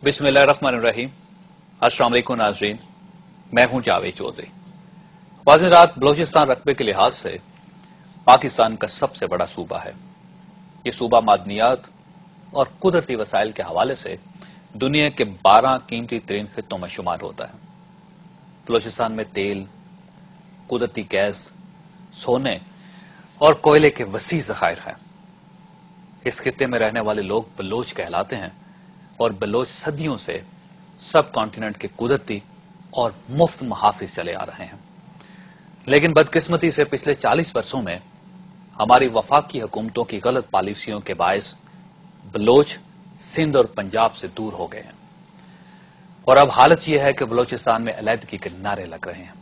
बिस्मिल्लाहिर्रहमानिर्रहीम। अस्सलाम वालेकुम नाज़रीन, मैं हूं जावेद चौधरी। वाज़ेरात बलोचिस्तान रकबे के लिहाज से पाकिस्तान का सबसे बड़ा सूबा है। ये सूबा मादनियात और कुदरती वसाइल के हवाले से दुनिया के 12 कीमती तरीन खित्तों में शुमार होता है। बलोचिस्तान में तेल, कुदरती गैस, सोने और कोयले के वसी ज़खायर हैं। इस खित्ते में रहने वाले लोग बलोच कहलाते हैं और बलोच सदियों से सब कॉन्टिनेंट के कुदरती और मुफ्त मुहाफिज चले आ रहे हैं। लेकिन बदकिस्मती से पिछले 40 वर्षों में हमारी वफाकी हुकूमतों की गलत पॉलिसियों के बायस बलोच सिंध और पंजाब से दूर हो गए हैं और अब हालत यह है कि बलोचिस्तान में अलहदगी के नारे लग रहे हैं।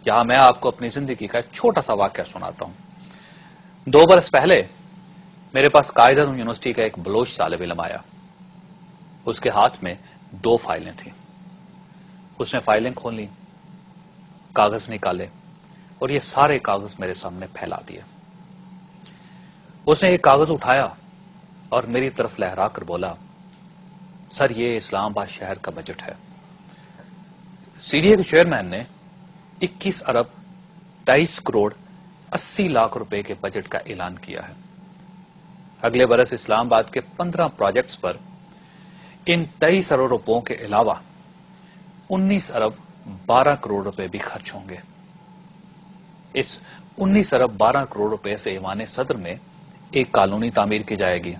यहां मैं आपको अपनी जिंदगी का एक छोटा सा वाकया सुनाता हूं। 2 बरस पहले मेरे पास कायदा यूनिवर्सिटी का एक बलोच तालिब इल्म आया। उसके हाथ में 2 फाइलें थीं। उसने फाइलें खोली, कागज निकाले और ये सारे कागज मेरे सामने फैला दिए। उसने एक कागज उठाया और मेरी तरफ लहरा कर बोला, सर ये इस्लामाबाद शहर का बजट है। सीडीए के चेयरमैन ने 21 अरब 23 करोड़ 80 लाख रुपए के बजट का ऐलान किया है। अगले बरस इस्लामाबाद के 15 प्रोजेक्ट्स पर इन 23 अरब रुपयों के अलावा 19 अरब 12 करोड़ रुपए भी खर्च होंगे। इस 19 अरब 12 करोड़ रुपए से ऐवान सदर में एक कॉलोनी तामीर की जाएगी।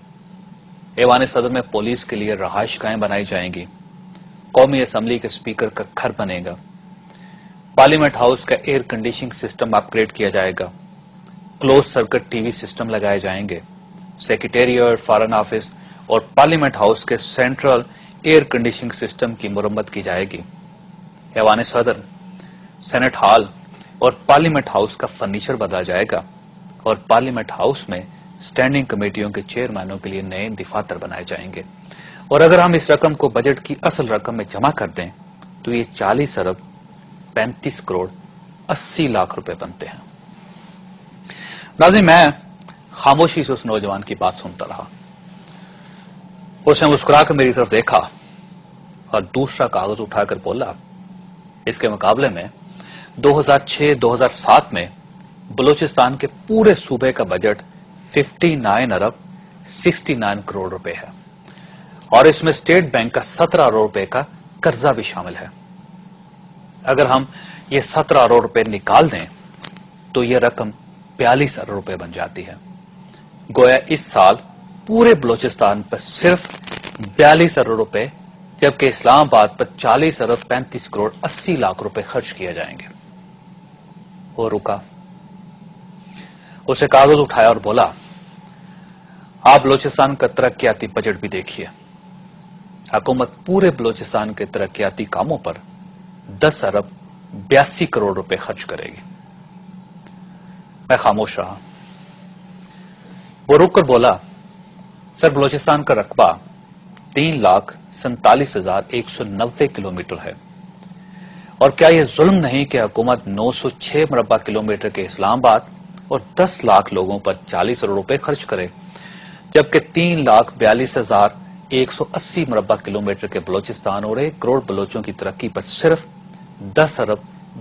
ऐवान सदर में पुलिस के लिए रहायशगाहें बनाई जाएंगी। कौमी असम्बली के स्पीकर का घर बनेगा। पार्लियामेंट हाउस का एयर कंडीशनिंग सिस्टम अपग्रेड किया जाएगा। क्लोज सर्किट टीवी सिस्टम लगाए जाएंगे। सेक्रेटेरिएट, फॉरेन ऑफिस और पार्लियामेंट हाउस के सेंट्रल एयर कंडीशनिंग सिस्टम की मुरम्मत की जाएगी। ऐवान सदर, सेनेट हॉल और पार्लियामेंट हाउस का फर्नीचर बदला जाएगा और पार्लियामेंट हाउस में स्टैंडिंग कमेटियों के चेयरमैनों के लिए नए दफातर बनाए जाएंगे। और अगर हम इस रकम को बजट की असल रकम में जमा कर दें तो ये 40 अरब 35 करोड़ 80 लाख रुपए बनते हैं। नाज़रीन, मैं खामोशी से उस नौजवान की बात सुनता रहा। उसने मुस्कुराकर मेरी तरफ देखा और दूसरा कागज उठाकर बोला, इसके मुकाबले में 2006-2007 में बलूचिस्तान के पूरे सूबे का बजट 59 अरब 69 करोड़ रुपए है और इसमें स्टेट बैंक का 17 अरब रुपए का कर्जा भी शामिल है। अगर हम ये 17 अरब रुपए निकाल दें तो यह रकम 42 अरब रुपए बन जाती है। गोया इस साल पूरे बलूचिस्तान पर सिर्फ 42 अरब रुपए जबकि इस्लामाबाद पर 40 अरब 35 करोड़ 80 लाख रुपए खर्च किए जाएंगे। वो रुका, उसे कागज उठाया और बोला, आप बलूचिस्तान का तरक्याती बजट भी देखिए। हुकूमत पूरे बलूचिस्तान के तरक्याती कामों पर 10 अरब 82 करोड़ रुपए खर्च करेगी। मैं खामोश रहा। वो रुक कर बोला, सर बलूचिस्तान का रकबा 3,47,190 किलोमीटर है और क्या यह जुल्म नहीं कि हुकूमत 906 मुरब्बा किलोमीटर के इस्लामाबाद और 10 लाख लोगों पर 40 अरब रुपए खर्च करे, जबकि 3,42,180 मुरब्बा किलोमीटर के बलूचिस्तान और 1 करोड़ बलोचों की तरक्की पर सिर्फ 10 अरब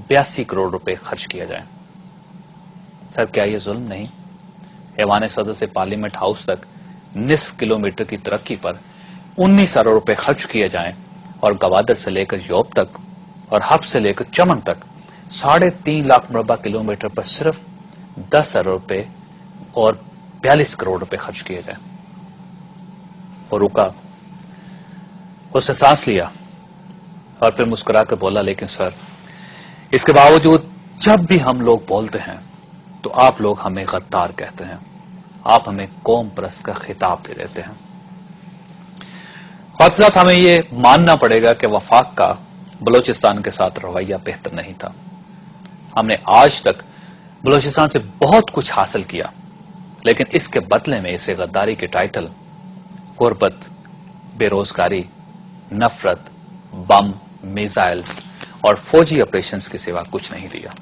82 करोड़ रुपए खर्च किया जाए। सर क्या यह जुल्म नहीं? ऐवान सदर से पार्लियामेंट हाउस तक निस्फ किलोमीटर की तरक्की पर 19 अरब रुपए खर्च किए जाएं और गवादर से लेकर यूरोप तक और हब से लेकर चमन तक 3.5 लाख मुरब्बा किलोमीटर पर सिर्फ 10 अरब रुपए और 42 करोड़ रुपए खर्च किए जाएं। वो रुका, उसने सांस लिया और फिर मुस्कुरा कर बोला, लेकिन सर इसके बावजूद जब भी हम लोग बोलते हैं तो आप लोग हमें गद्दार कहते हैं, आप हमें कौम परस्त का खिताब दे देते हैं। साथ साथ हमें यह मानना पड़ेगा कि वफाक का बलूचिस्तान के साथ रवैया बेहतर नहीं था। हमने आज तक बलूचिस्तान से बहुत कुछ हासिल किया, लेकिन इसके बदले में इसे गद्दारी के टाइटल, गुर्बत, बेरोजगारी, नफरत, बम, मिसाइल्स और फौजी ऑपरेशंस के सिवा कुछ नहीं दिया।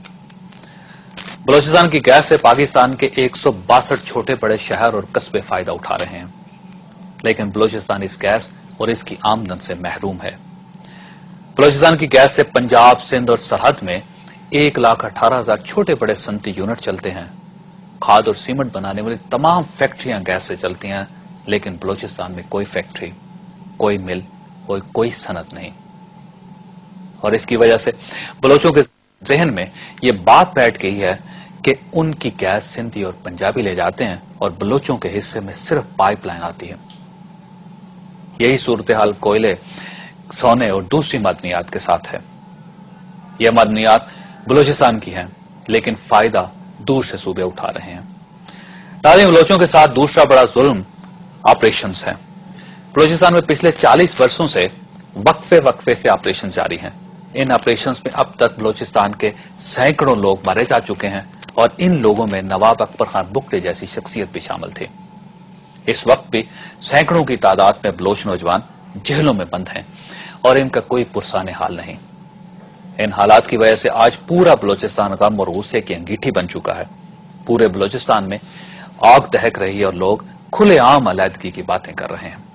बलूचिस्तान की गैस से पाकिस्तान के 162 छोटे बड़े शहर और कस्बे फायदा उठा रहे हैं, लेकिन बलूचिस्तान इस गैस اور اس की आमदन से महरूम है। बलूचिस्तान की गैस से पंजाब, सिंध और सरहद में 1,18,000 छोटे बड़े सनती यूनिट चलते हैं। खाद और सीमेंट बनाने वाली तमाम फैक्ट्रियां गैस से चलती हैं, लेकिन बलूचिस्तान में कोई फैक्ट्री, कोई मिल और कोई सनत नहीं। और इसकी वजह से बलोचों के जहन में यह बात बैठ गई है कि उनकी गैस सिंधी और पंजाबी ले जाते हैं और बलोचों के हिस्से में सिर्फ पाइपलाइन आती है। यही सूरत हाल कोयले, सोने और दूसरी मदनियात के साथ है। यह मदनियात बलूचिस्तान की हैं, लेकिन फायदा दूर से सूबे उठा रहे हैं। नाज़रीन, बलोचों के साथ दूसरा बड़ा जुल्म ऑपरेशन है। बलूचिस्तान में पिछले 40 वर्षों से वक्फे से ऑपरेशन जारी हैं। इन ऑपरेशन में अब तक बलूचिस्तान के सैकड़ों लोग मारे जा चुके हैं और इन लोगों में नवाब अकबर खान बुगटी जैसी शख्सियत भी शामिल थी। इस वक्त भी सैकड़ों की तादाद में बलोच नौजवान जेलों में बंद हैं और इनका कोई पुरसाने हाल नहीं। इन हालात की वजह से आज पूरा बलूचिस्तान गम और गुस्से की अंगीठी बन चुका है। पूरे बलूचिस्तान में आग दहक रही है और लोग खुलेआम अलहदगी की बातें कर रहे हैं।